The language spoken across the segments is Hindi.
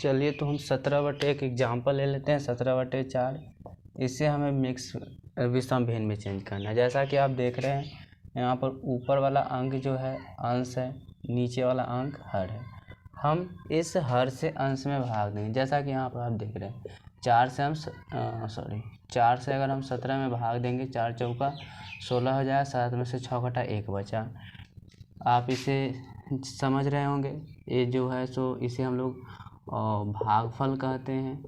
चलिए तो हम 17/1 एग्जाम्पल ले लेते हैं। 17/4 इससे हमें मिक्स विषम भिन्न में चेंज करना है। जैसा कि आप देख रहे हैं यहाँ पर ऊपर वाला अंक जो है अंश है, नीचे वाला अंक हर है। हम इस हर से अंश में भाग देंगे। जैसा कि यहाँ पर आप देख रहे हैं 4 से अगर हम 17 में भाग देंगे, 4 चौका 16 हो जाएगा, 7 में से 6 घटा 1 बचा। आप इसे समझ रहे होंगे। ये जो है सो इसे हम लोग भागफल कहते हैं।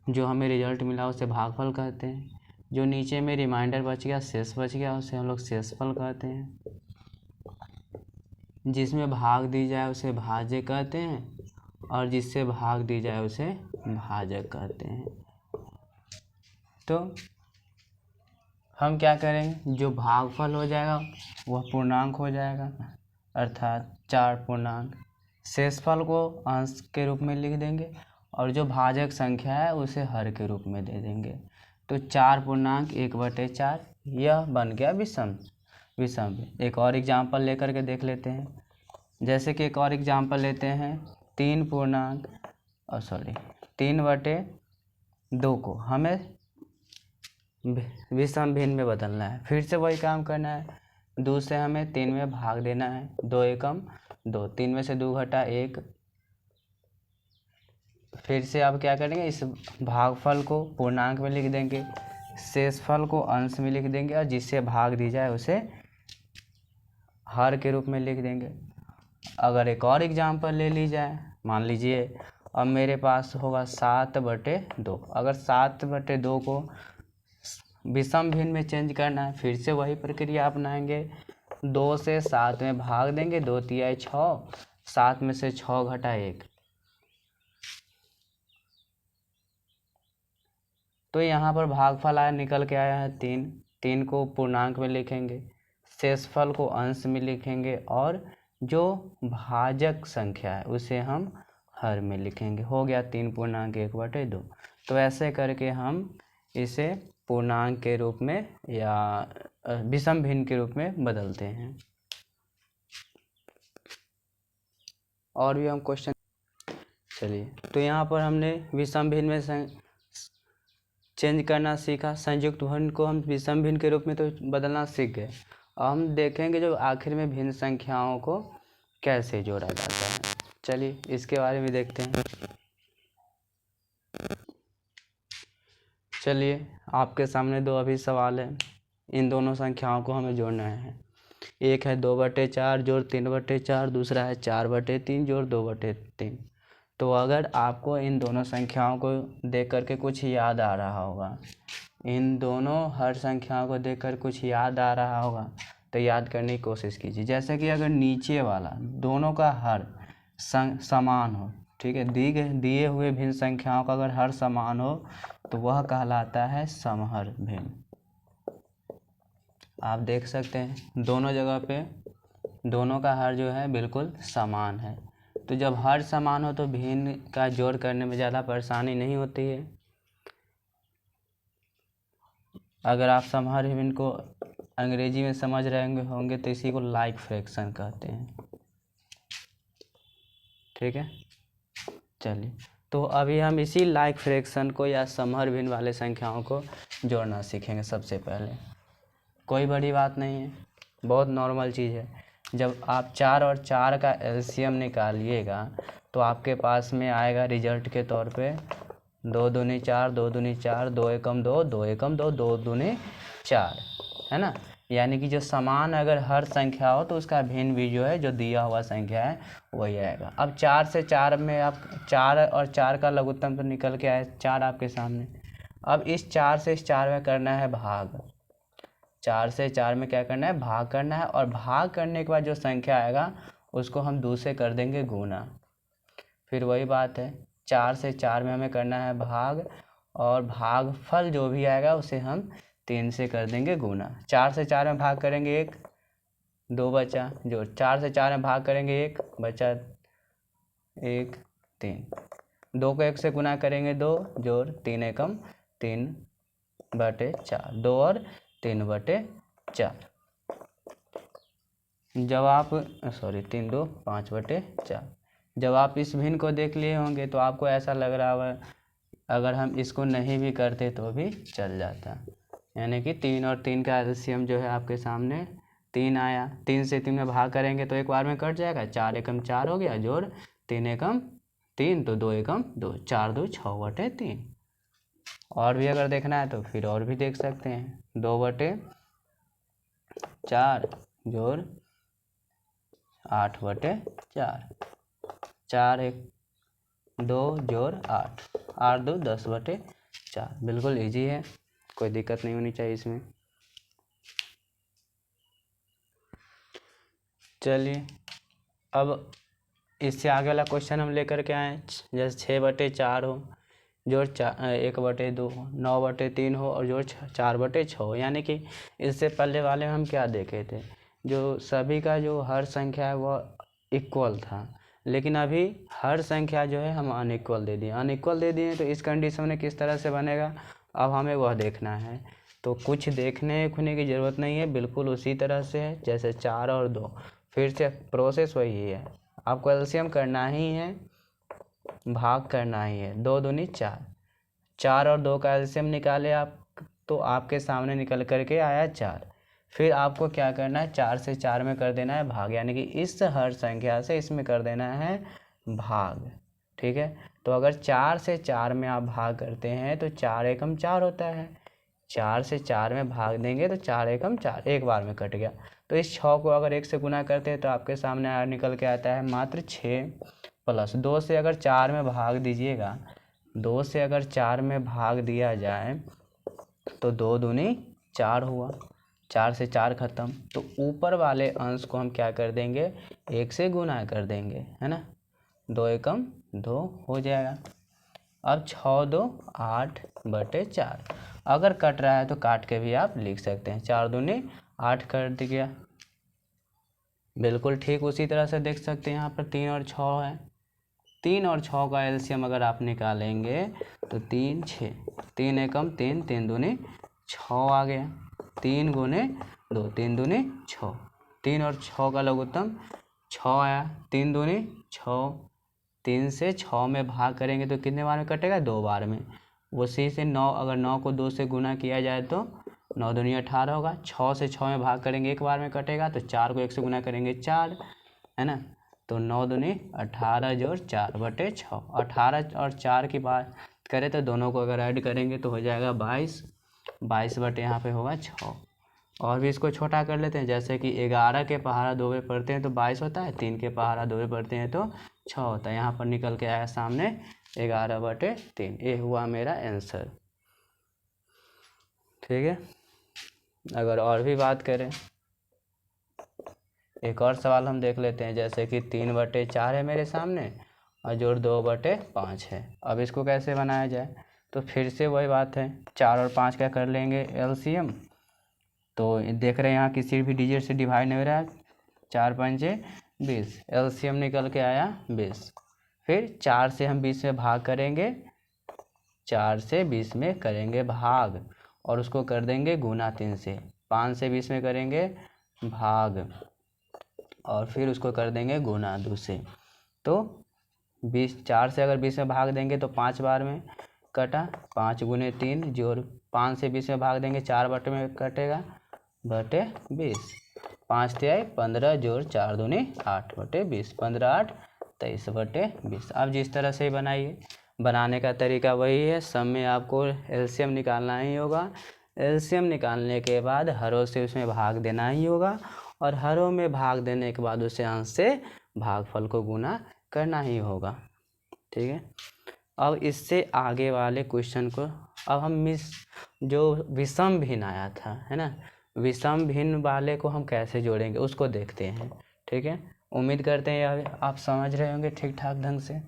जो हमें रिजल्ट मिला उसे भागफल कहते हैं। जो नीचे में रिमाइंडर बच गया, शेष बच गया, उसे हम लोग शेषफल कहते हैं। जिसमें भाग दी जाए उसे भाज्य कहते हैं और जिससे भाग दी जाए उसे भाजक कहते हैं। तो हम क्या करेंगे, जो भागफल हो जाएगा वह पूर्णांक हो जाएगा, अर्थात 4 पूर्णांक। शेषफल को अंश के रूप में लिख देंगे और जो भाजक संख्या है उसे हर के रूप में दे देंगे। तो 4 पूर्णांक 1/4 यह बन गया विषम। एक और एग्जाम्पल लेकर के देख लेते हैं। जैसे कि एक और एग्जाम्पल लेते हैं 3/2 को हमें विषम भिन्न में बदलना है। फिर से वही काम करना है, 2 से हमें 3 में भाग देना है, 2 एकम 2, 3 में से 2 घटा 1। फिर से आप क्या करेंगे, इस भागफल को पूर्णांक में लिख देंगे, शेषफल को अंश में लिख देंगे और जिससे भाग दी जाए उसे हर के रूप में लिख देंगे। अगर एक और एग्जाम्पल ले ली जाए, मान लीजिए अब मेरे पास होगा 7/2। अगर 7/2 को विषम भिन्न में चेंज करना है, फिर से वही प्रक्रिया अपनाएंगे। 2 से 7 में भाग देंगे, 2 तिहाई 6, 7 में से 6 घटा 1। तो यहाँ पर भागफल आया, निकल के आया है 3। 3 को पूर्णांक में लिखेंगे, शेषफल को अंश में लिखेंगे और जो भाजक संख्या है उसे हम हर में लिखेंगे। हो गया 3 पूर्णांक 1/2। तो ऐसे करके हम इसे पूर्णांक के रूप में या विषम भिन्न के रूप में बदलते हैं। और भी हम क्वेश्चन, चलिए तो यहाँ पर हमने विषम भिन्न में चेंज करना सीखा। संयुक्त भिन्न को हम विषम भिन्न के रूप में तो बदलना सीख गए। अब हम देखेंगे जो आखिर में भिन्न संख्याओं को कैसे जोड़ा जाता है। चलिए इसके बारे में देखते हैं। चलिए आपके सामने 2 अभी सवाल है। इन दोनों संख्याओं को हमें जोड़ना है। एक है 2/4 जोड़ 3/4, दूसरा है 4/3 जोड़ 2/3। तो अगर आपको इन दोनों संख्याओं को देख करके कुछ याद आ रहा होगा, इन दोनों हर संख्याओं को देखकर कुछ याद आ रहा होगा तो याद करने की कोशिश कीजिए। जैसे कि अगर नीचे वाला दोनों का हर समान हो, ठीक है, दिए हुए भिन्न संख्याओं का अगर हर समान हो तो वह कहलाता है समहर भिन्न। आप देख सकते हैं दोनों जगह पे दोनों का हर जो है बिल्कुल समान है। तो जब हर समान हो तो भिन्न का जोड़ करने में ज़्यादा परेशानी नहीं होती है। अगर आप समहर भिन्न को अंग्रेजी में समझ रहे होंगे तो इसी को लाइक फ्रैक्शन कहते हैं, ठीक है। चलिए तो अभी हम इसी लाइक फ्रैक्शन को या समहर भिन्न वाले संख्याओं को जोड़ना सीखेंगे। सबसे पहले कोई बड़ी बात नहीं है, बहुत नॉर्मल चीज़ है। जब आप 4 और 4 का एलसीएम निकालिएगा तो आपके पास में आएगा रिजल्ट के तौर पे 2 दूनी 4, 2 दूनी 4, 2 एकम 2, 2 एकम 2, 2 दूनी 4, है ना। यानी कि जो समान अगर हर संख्या हो तो उसका भिन्न भी जो है जो दिया हुआ संख्या है वही आएगा। अब 4 से 4 में आप 4 और 4 का लघुत्तम तो निकल के आए 4 आपके सामने। अब इस 4 से इस 4 में करना है भाग। 4 से 4 में क्या करना है, भाग करना है। और भाग करने के बाद जो संख्या आएगा उसको हम 2 से कर देंगे गुना। फिर वही बात है, 4 से 4 में हमें करना है भाग और भागफल जो भी आएगा उसे हम 3 से कर देंगे गुना। 4 से 4 में भाग करेंगे 1, 2 बचा, जो 4 से 4 में भाग करेंगे 1 बचा, 1 3, 2 को 1 से गुना करेंगे 2 जोड़ 3 एकम 3/4, 2 और 3/4। जब आप 3 2 5/4। जब आप इस भिन्न को देख लिए होंगे तो आपको ऐसा लग रहा होगा अगर हम इसको नहीं भी करते तो भी चल जाता, यानी कि 3 और 3 का एलसीएम जो है आपके सामने 3 आया। 3 से 3 में भाग करेंगे तो एक बार में कट जाएगा, 4 एकम 4 हो गया, जोड़ 3 एकम 3 तो 2 एकम 2, 4 2 6/3। और भी अगर देखना है तो फिर और भी देख सकते हैं, 2/4 जोड़ 8/4, 4 1 2 जोड़ 8, 8 2 10/4। बिल्कुल इजी है, कोई दिक्कत नहीं होनी चाहिए इसमें। चलिए अब इससे आगे वाला क्वेश्चन हम लेकर के आए, जैसे 6/4 हो, जोड़ 1/2 हो, 9/3 हो और जोड़ 4/6 हो। यानी कि इससे पहले वाले में हम क्या देखे थे, जो सभी का जो हर संख्या है वह इक्वल था, लेकिन अभी हर संख्या जो है हम अनइक्वल दे दिए। अनइक्वल दे दिए तो इस कंडीशन में किस तरह से बनेगा, अब हमें वह देखना है। तो कुछ देखने खुने की ज़रूरत नहीं है, बिल्कुल उसी तरह से है जैसे 4 और 2, फिर से प्रोसेस वही है, आपको एलसीएम करना ही है, भाग करना ही है। 2 दूनी 4, 4 और 2 का एलसीएम निकाले आप तो आपके सामने निकल करके आया 4। फिर आपको क्या करना है, 4 से 4 में कर देना है भाग, यानी कि इस हर संख्या से इसमें कर देना है भाग। ठीक है, तो अगर 4 से 4 में आप भाग करते हैं तो 4 एकम 4 होता है, 4 से 4 में भाग देंगे तो 4 एकम 4, एक बार में कट गया। तो इस 6 को अगर 1 से गुना करते हैं तो आपके सामने निकल के आता है मात्र 6 प्लस 2 से अगर 4 में भाग दीजिएगा, 2 से अगर 4 में भाग दिया जाए तो 2 दूनी 4 हुआ, 4 से 4 खत्म। तो ऊपर वाले अंश को हम क्या कर देंगे, 1 से गुना कर देंगे, है ना, 2 एकम 2 हो जाएगा। अब 6 2 8/4, अगर कट रहा है तो काट के भी आप लिख सकते हैं, 4 दूनी 8 कर दिया। बिल्कुल ठीक उसी तरह से देख सकते हैं, यहाँ पर 3 और 6 है, 3 और 6 का एलसीएम अगर आप निकालेंगे तो 3 6, 3 एकम 3, 3 दूनी 6 आ गया, 3 गुने 2, 3 दूनी 6, 3 और 6 का लघुत्तम 6 आया, 3 दूनी 6, 3 से 6 में भाग करेंगे तो कितने बार में कटेगा, 2 बार में। उसी से 9, अगर 9 को 2 से गुना किया जाए तो 9 दूनी 18 होगा, 6 से 6 में भाग करेंगे एक बार में कटेगा, तो 4 को 1 से गुना करेंगे 4, है ना, तो 9 दूनी 18 जोड़ 4/6। 18 और 4 की बात करें तो दोनों को अगर ऐड करेंगे तो हो जाएगा 22, 22 बटे यहाँ पे होगा 6। और भी इसको छोटा कर लेते हैं, जैसे कि 11 के पहाड़ा 2 में पढ़ते हैं तो 22 होता है, 3 के पहाड़ा 2 में पढ़ते हैं तो 6 होता है। यहाँ पर निकल के आया सामने 11/3, ये हुआ मेरा आंसर। ठीक है, अगर और भी बात करें, एक और सवाल हम देख लेते हैं, जैसे कि 3/4 है मेरे सामने और जोड़ 2/5 है। अब इसको कैसे बनाया जाए, तो फिर से वही बात है, 4 और 5 का कर लेंगे एलसीएम। तो देख रहे हैं यहाँ किसी भी डिजिट से डिवाइड नहीं हो रहा है, 4 पंजे 20, एलसीएम निकल के आया 20। फिर 4 से हम 20 में भाग करेंगे, 4 से 20 में करेंगे भाग और उसको कर देंगे गुना 3 से, 5 से 20 में करेंगे भाग और फिर उसको कर देंगे गुना 2 से। तो 20, 4 से अगर 20 में भाग देंगे तो 5 बार में कटा, 5 गुने 3 जोड़ 5 से 20 में भाग देंगे 4 बटे में कटेगा बटे 20, 5 तिहाई 15 जोड़ 4 दूनी 8/20, 15 8 23/20। अब जिस तरह से बनाइए, बनाने का तरीका वही है, सब में आपको एलसीएम निकालना ही होगा। एलसीएम निकालने के बाद हरों से उसमें भाग देना ही होगा और हरों में भाग देने के बाद उसे अंश से भागफल को गुना करना ही होगा। ठीक है, अब इससे आगे वाले क्वेश्चन को अब हम जो विषम भिन्न आया था, है ना, विषम भिन्न वाले को हम कैसे जोड़ेंगे उसको देखते हैं। ठीक है, उम्मीद करते हैं आप समझ रहे होंगे ठीक ठाक ढंग से।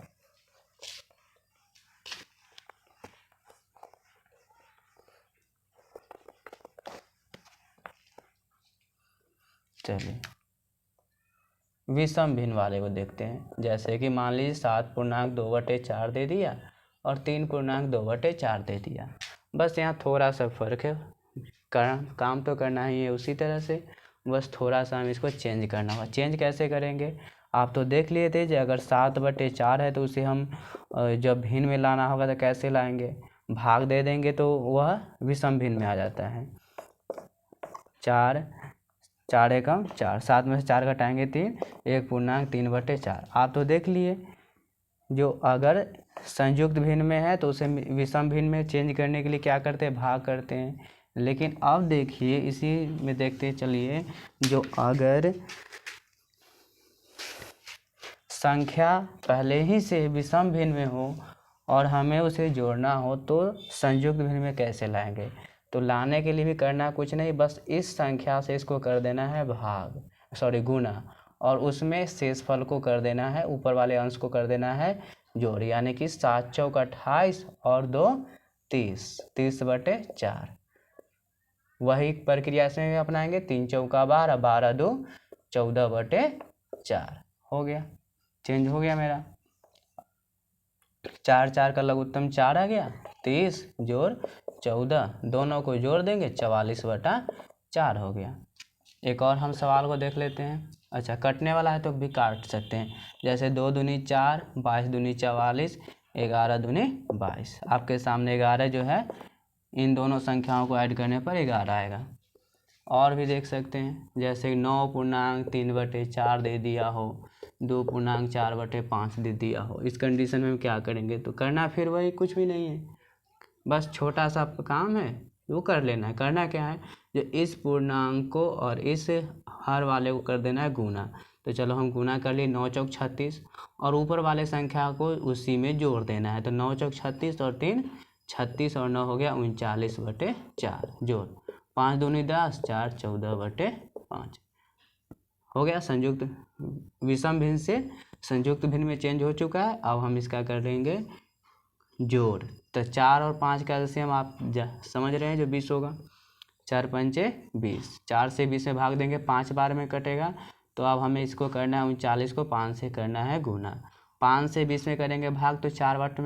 चलिए विषम भिन्न वाले को देखते हैं, जैसे कि मान लीजिए 7.2/4 दे दिया और 3.2/4 दे दिया। बस यहाँ थोड़ा सा फर्क है, काम तो करना ही है उसी तरह से, बस थोड़ा सा हम इसको चेंज करना होगा। चेंज कैसे करेंगे, आप तो देख लिए थे, अगर 7/4 है तो उसे हम जब भिन्न में लाना होगा तो कैसे लाएंगे, भाग दे देंगे तो वह विषम भिन्न में आ जाता है। 4 4 एकम 4, 7 में से 4 घटाएंगे 3, 1/3/4। आप तो देख लिए, जो अगर संयुक्त भिन्न में है तो उसे विषम भिन्न में चेंज करने के लिए क्या करते हैं, भाग करते हैं। लेकिन अब देखिए इसी में देखते चलिए, जो अगर संख्या पहले ही से विषम भिन्न में हो और हमें उसे जोड़ना हो तो संयुक्त भिन्न में कैसे लाएंगे। तो लाने के लिए भी करना कुछ नहीं, बस इस संख्या से इसको कर देना है गुना, और उसमें शेषफल को कर देना है, ऊपर वाले अंश को कर देना है जोड़, यानी कि 7 चौक 28 और 2 30, 30/4। वही प्रक्रिया से अपनाएंगे, 3 चौका 12, 12 2 14/4 हो गया, चेंज हो गया मेरा। 4 4 का लघुत्तम 4 आ गया, 30 जोड़ 14, दोनों को जोड़ देंगे 44/4 हो गया। एक और हम सवाल को देख लेते हैं। अच्छा, कटने वाला है तो भी काट सकते हैं, जैसे 2 दूनी 4, 22 दूनी 44, 11 दूनी 22। आपके सामने 11 जो है, इन दोनों संख्याओं को ऐड करने पर 11 आएगा। और भी देख सकते हैं, जैसे 9.3/4 दे दिया हो, 2.4/5 दे दिया हो। इस कंडीशन में हम क्या करेंगे, तो करना फिर वही, कुछ भी नहीं है, बस छोटा सा काम है वो कर लेना है। करना क्या है, जो इस पूर्णांक को और इस हर वाले को कर देना है गुना। तो चलो हम गुना कर लिए, 9 चौक 36, और ऊपर वाले संख्या को उसी में जोड़ देना है। तो 9 चौक 36 और 3 36 और 9 हो गया 39/4 जोड़, 5 दूनी 10, 4 14/5 हो गया। संयुक्त विषम भिन्न से संयुक्त भिन्न में चेंज हो चुका है। अब हम इसका कर देंगे जोड़। तो 4 और 5 का एलसीएम आप समझ रहे हैं, जो 20 होगा, 4 पंचे 20, 4 से 20 में भाग देंगे, 5 बार में कटेगा। तो अब हमें इसको करना है 39 को 5 से करना है गुना। 5 से 20 में करेंगे भाग तो 4 बार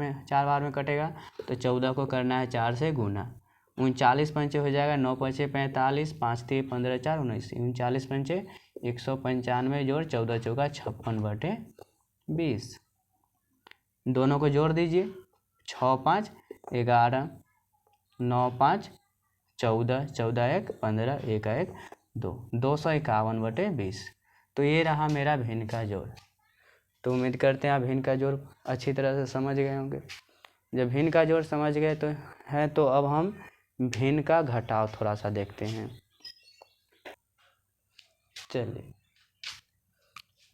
में कटेगा, तो 14 को करना है 4 से गुना। 39 पंचे हो जाएगा, 9 पंचे 45, 5 3 15 4 19, 39 पंचे 195 जोड़ 14 चौका 56/20। दोनों को जोड़ दीजिए, 6 5 11, 9 5 14, 14 1 15, 1 1 2, 251/20। तो ये रहा मेरा भिन्न का जोड़। तो उम्मीद करते हैं आप भिन्न का जोड़ अच्छी तरह से समझ गए होंगे। जब भिन्न का जोड़ समझ गए तो अब हम भिन्न का घटाव थोड़ा सा देखते हैं। चलिए,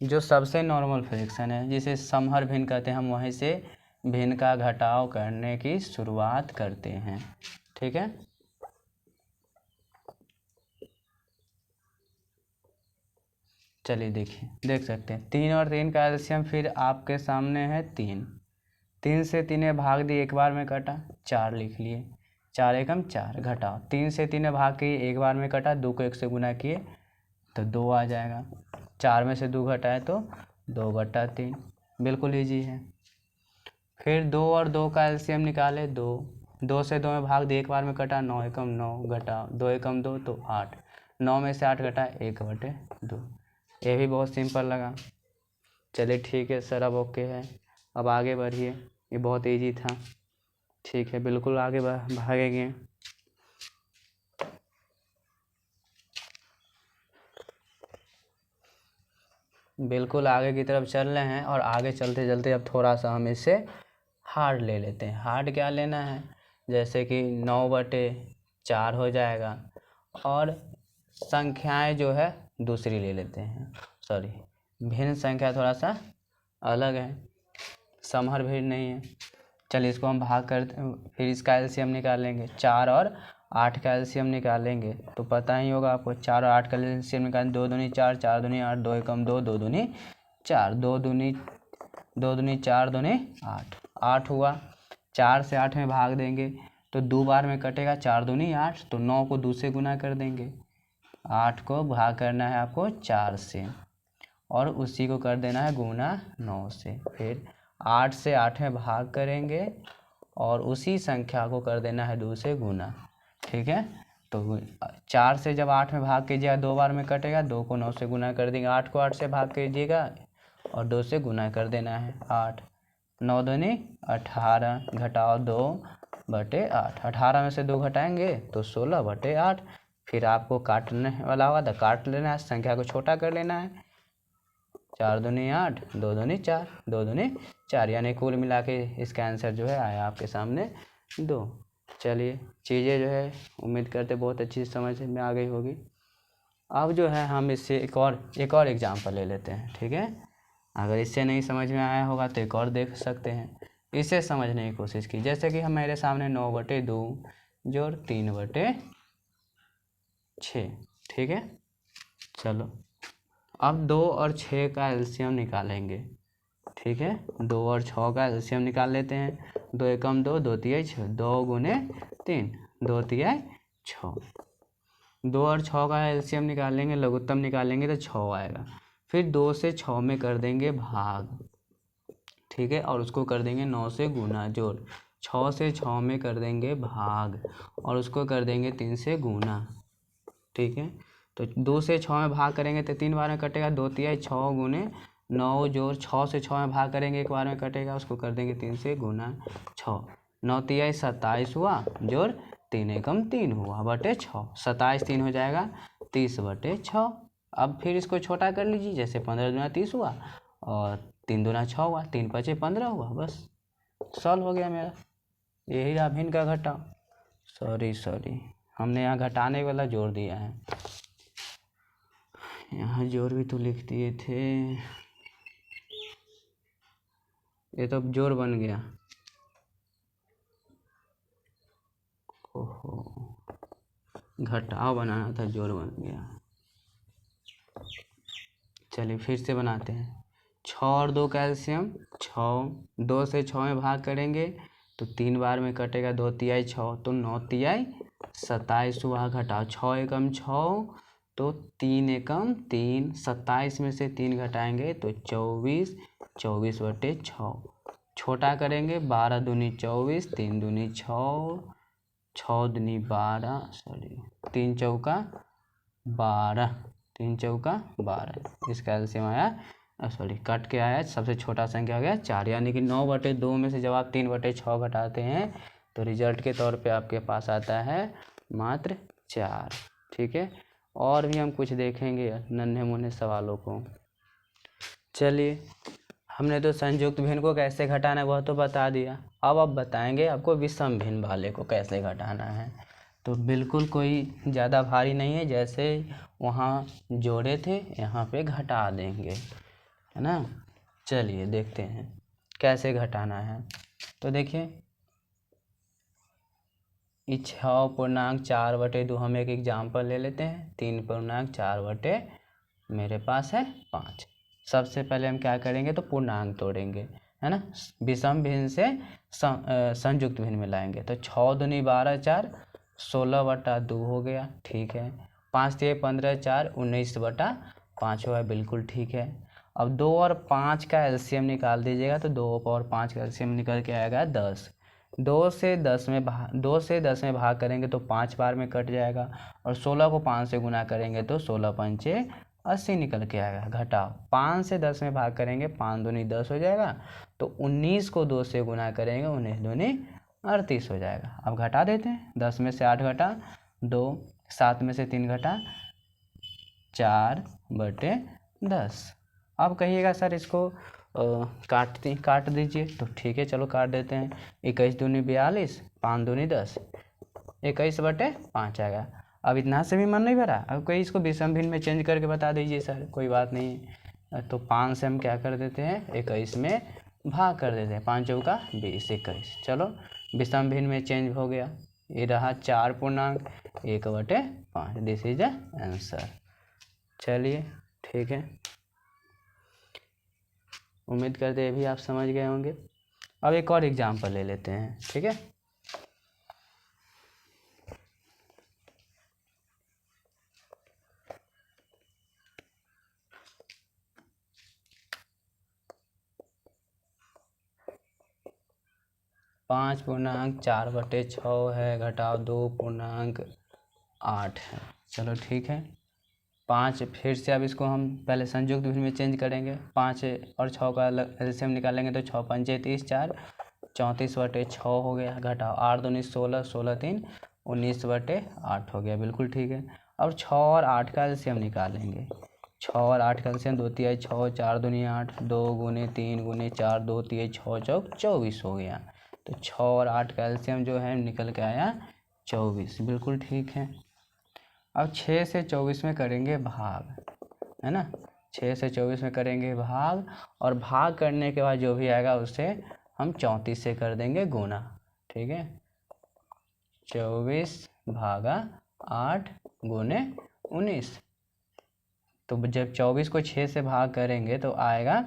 जो सबसे नॉर्मल फ्रैक्शन है, जिसे समहर भिन्न कहते हैं, हम वहीं से भिन्न का घटाव करने की शुरुआत करते हैं। ठीक है, चलिए देखिए, देख सकते हैं 3 और 3 का एलसीएम फिर आपके सामने है 3। 3 से 3 भाग दिए, एक बार में कटा, 4 लिख लिए, 4 एकम 4 घटाओ, 3 से 3 भाग किए, एक बार में कटा, 2 को 1 से गुना किए तो 2 आ जाएगा। 4 में से 2 घटाए तो 2/3, बिल्कुल ईजी है। फिर 2 और 2 का एलसीएम निकाले, 2 से 2 में भाग दिए, एक बार में कटा, 9 एकम 9 घटाओ, 2 एकम 2 तो 8, 9 में से 8 घटाए 1/2। ये भी बहुत सिंपल लगा। चलिए ठीक है सर, अब ओके है, अब आगे बढ़िए, ये बहुत इजी था। ठीक है, बिल्कुल आगे भागेंगे। बिल्कुल आगे की तरफ चल रहे हैं, और आगे चलते चलते अब थोड़ा सा हम इससे हार्ड ले लेते हैं। हार्ड क्या लेना है, जैसे कि 9/4 हो जाएगा, और संख्याएं जो है दूसरी ले लेते हैं। सॉरी, भिन्न संख्या थोड़ा सा अलग है, समहर भिन्न नहीं है। चलिए इसको हम भाग कर, फिर इसका एलसीएम निकालेंगे, 4 और 8 का एलसीएम निकालेंगे। तो पता ही होगा आपको, 4 और 8 का एलसीएम निकालें, 2 दूनी 4, 4 दूनी 8, 2 एकम 2, 2 दूनी 4, 2 दूनी 4 दूनी 8, 8 हुआ। 4 से 8 में भाग देंगे तो 2 बार में कटेगा, 4 दूनी 8, तो 9 को 2 से गुना कर देंगे, 8 को भाग करना है आपको 4 से, और उसी को कर देना है गुना 9 से। फिर 8 से 8 में भाग करेंगे और उसी संख्या को कर देना है 2 से गुना। ठीक है, तो 4 से जब 8 में भाग कीजिएगा, 2 बार में कटेगा, 2 को 9 से गुना कर देंगे, 8 को 8 से भाग कीजिएगा और 2 से गुना कर देना है 8। 9 दूनी 18 घटाओ 2/8। 18 में से 2 घटाएंगे तो 16/8। फिर आपको काटने वाला होगा तो काट लेना है, संख्या को छोटा कर लेना है। 4 दूनी 8, 2 दूनी 4, 2 दूनी 4, यानी कुल मिला के इसका आंसर जो है आया आपके सामने 2। चलिए चीज़ें जो है उम्मीद करते बहुत अच्छी समझ में आ गई होगी। अब जो है हम इससे एक और एग्जाम्पल ले लेते हैं, ठीक है। अगर इससे नहीं समझ में आया होगा तो एक और देख सकते हैं, इसे समझने की कोशिश की। जैसे कि हम मेरे सामने 9/2 जोड़ 3/6, ठीक है। चलो अब 2 और 6 का एलसीएम निकालेंगे, ठीक है। 2 और 6 का एलसीएम निकाल लेते हैं। 2 एकम 2, 2 तिहाई 6, 2 गुने 3, 2 तिहाई 6। 2 और 6 का एलसीएम निकालेंगे, लघुत्तम निकालेंगे तो 6 आएगा। फिर 2 से 6 में कर देंगे भाग, ठीक है, और उसको कर देंगे 9 से गुना जोड़। 6 से 6 में कर देंगे भाग और उसको कर देंगे 3 से गुना, ठीक है। तो 2 से 6 में भाग करेंगे तो 3 बार में कटेगा, 2 तिहाई 6 गुने 9 जोड़ 6 से 6 में भाग करेंगे 1 बार में कटेगा, उसको कर देंगे 3 से गुना 6। 9 तिहाई 27 हुआ जोड़ 3 एकम 3 हुआ बटे 6, 27 3 हो जाएगा 30/6। अब फिर इसको छोटा कर लीजिए, जैसे 15 दूना 30 हुआ और 3 दूना 6 हुआ, 3 5 15 हुआ, बस सॉल्व हो गया मेरा। यही रहा भिन्न का घटाव। सॉरी हमने यहाँ घटाने वाला जोड़ दिया है, यहाँ जोड़ भी तो लिख दिए थे, ये तो जोड़ बन गया। ओहो घटाव बनाना था, जोड़ बन गया। चलिए फिर से बनाते हैं। 6 और 2 कैल्शियम 6, 2 से 6 में भाग करेंगे तो 3 बार में कटेगा, 2 तिहाई 6 तो 9 तिहाई 27 हुआ, घटाओ 6 एकम 6 तो 3 एकम 3, 27 में से 3 घटाएंगे तो 24, 24/6। छोटा करेंगे 12 दूनी 24, 3 दूनी 6, 6 दूनी 12, 3 चौका 12, 3 चौका 12। इसका एलसीएम आया कट के आया, सबसे छोटा संख्या हो गया 4, यानी कि 9/2 में से जब आप 3/6 घटाते हैं तो रिजल्ट के तौर पे आपके पास आता है मात्र 4, ठीक है। और भी हम कुछ देखेंगे नन्हे मुन्ने सवालों को। चलिए हमने तो संयुक्त भिन्न को कैसे घटाना है वह तो बता दिया, अब बताएंगे आपको विषम भिन्न वाले को कैसे घटाना है। तो बिल्कुल कोई ज़्यादा भारी नहीं है, जैसे वहाँ जोड़े थे यहाँ पे घटा देंगे, है ना। चलिए देखते हैं कैसे घटाना है। तो देखिए 6.4/2 हम एक एग्जाम्पल ले लेते हैं। 3.4 मेरे पास है 5। सबसे पहले हम क्या करेंगे तो पूर्णांक तोड़ेंगे, है ना। विषम भिन्न से संयुक्त भिन्न में लाएंगे तो 6 दूनी 12 4, 16/2 हो गया, ठीक है। 5 तिहाई 15 4, 19/5 हुआ, बिल्कुल ठीक है। अब 2 और 5 का एलसीएम निकाल दीजिएगा तो 2 और 5 का एलसीएम निकल के आएगा 10। 2 से 10 में भाग करेंगे तो 5 बार में कट जाएगा और 16 को 5 से गुना करेंगे तो 16 पंचे 80 निकल के आएगा। घटाओ 5 से 10 में भाग करेंगे, 5 दूनी 10 हो जाएगा, तो 19 को 2 से गुना करेंगे, 19 दूनी 38 हो जाएगा। अब घटा देते हैं, 10 में से 8 घटा 2, 7 में से 3 घटा 4/10। अब कहिएगा सर इसको काट दीजिए, तो ठीक है चलो काट देते हैं। 21 दूनी 42, 5 दूनी 10, 21/5 आएगा। अब इतना से भी मन नहीं भरा, अब कोई इसको विषम भिन्न में चेंज करके बता दीजिए सर, कोई बात नहीं है। तो 5 से हम क्या कर देते हैं 21 में भाग कर देते हैं, 5 चौका 20, 21। चलो विषम भिन्न में चेंज हो गया, ये रहा 4.1/5। This is the answer. चलिए ठीक है, उम्मीद करते हैं भी आप समझ गए होंगे। अब एक और एग्जाम्पल ले लेते हैं, ठीक है। पाँच 5.4/6 है, घटाओ 2.8 है। चलो ठीक है, 5 फिर से अब इसको हम पहले संयुक्त भिन्न में चेंज करेंगे। 5 और 6 का एलसीएम निकालेंगे तो 6 पंजे 30, 4 34/6 हो गया। घटाओ 8 दूनी 16, 16 3 19/8 हो गया। बिल्कुल ठीक है। अब 6 और 8 का एलसीएम निकालेंगे। 6 और 8 का एलसीएम 2 तिहाई 6, 4 दूनी 8, 2 गुने 3 गुने 4, 2 तिहाई 6 चौक 24 हो गया। तो 6 और 8 का एलसीएम जो है निकल के आया 24। बिल्कुल ठीक है। अब 6 से 24 में करेंगे भाग, है ना। 6 से 24 में करेंगे भाग, और भाग करने के बाद जो भी आएगा उसे हम 34 से कर देंगे गुना। ठीक है, 24 भागा 8 गुने 19। तो जब 24 को 6 से भाग करेंगे तो आएगा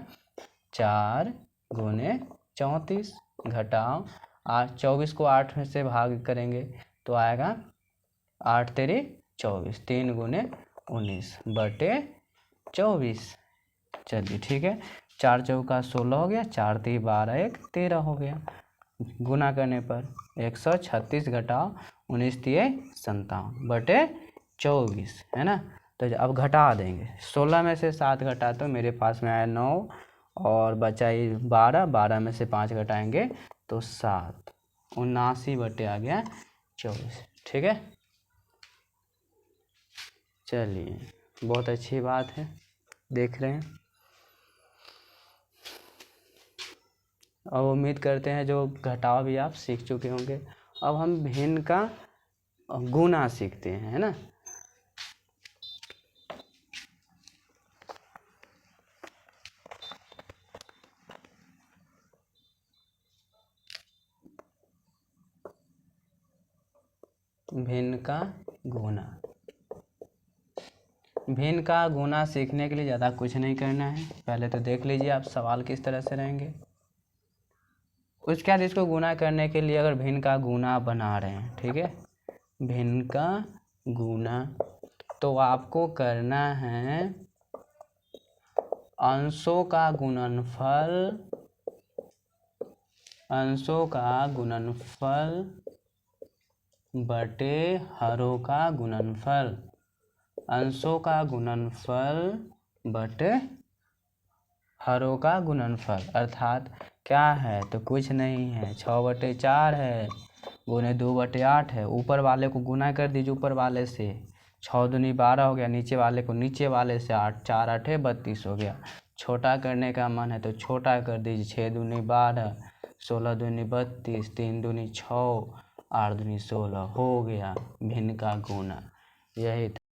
4 गुने 34। घटाओ 24 को 8 में से भाग करेंगे तो आएगा 8 तेरी 24, 3 गुने 19/24। चलिए ठीक है। 4 चौका 16 हो गया, 4 × 3 = 12, 1 13 हो गया। गुना करने पर 136 घटाओ 19 × 3 = 57/24, है ना। तो अब घटा देंगे। 16 में से 7 घटा तो मेरे पास में आया 9, और बचा 12, 12 में से 5 घटाएंगे तो 7, 79 आ गया 24। ठीक है, चलिए बहुत अच्छी बात है, देख रहे हैं। अब उम्मीद करते हैं जो घटाव भी आप सीख चुके होंगे। अब हम भिन्न का गुना सीखते हैं, है ना। भिन्न का गुना। भिन्न का गुना सीखने के लिए ज़्यादा कुछ नहीं करना है। पहले तो देख लीजिए आप सवाल किस तरह से रहेंगे। उसके बाद इसको गुना करने के लिए अगर भिन्न का गुना बना रहे हैं, ठीक है, भिन्न का गुना, तो आपको करना है अंशों का गुणनफल, अंशों का गुणनफल बटे हरों का गुणनफल, अंशों का गुणनफल बटे हरों का गुणनफल। अर्थात क्या है, तो कुछ नहीं है, 6/4 है गुने 2/8 है। ऊपर वाले को गुना कर दीजिए ऊपर वाले से, 6 दूनी 12 हो गया, नीचे वाले को नीचे वाले से 8, 4 8 32 हो गया। छोटा करने का मन है तो छोटा कर दीजिए, 6 दूनी 12, 16 दूनी 32, 3 दूनी 6, 8 दूनी 16 हो गया भिन्न का गुना। यही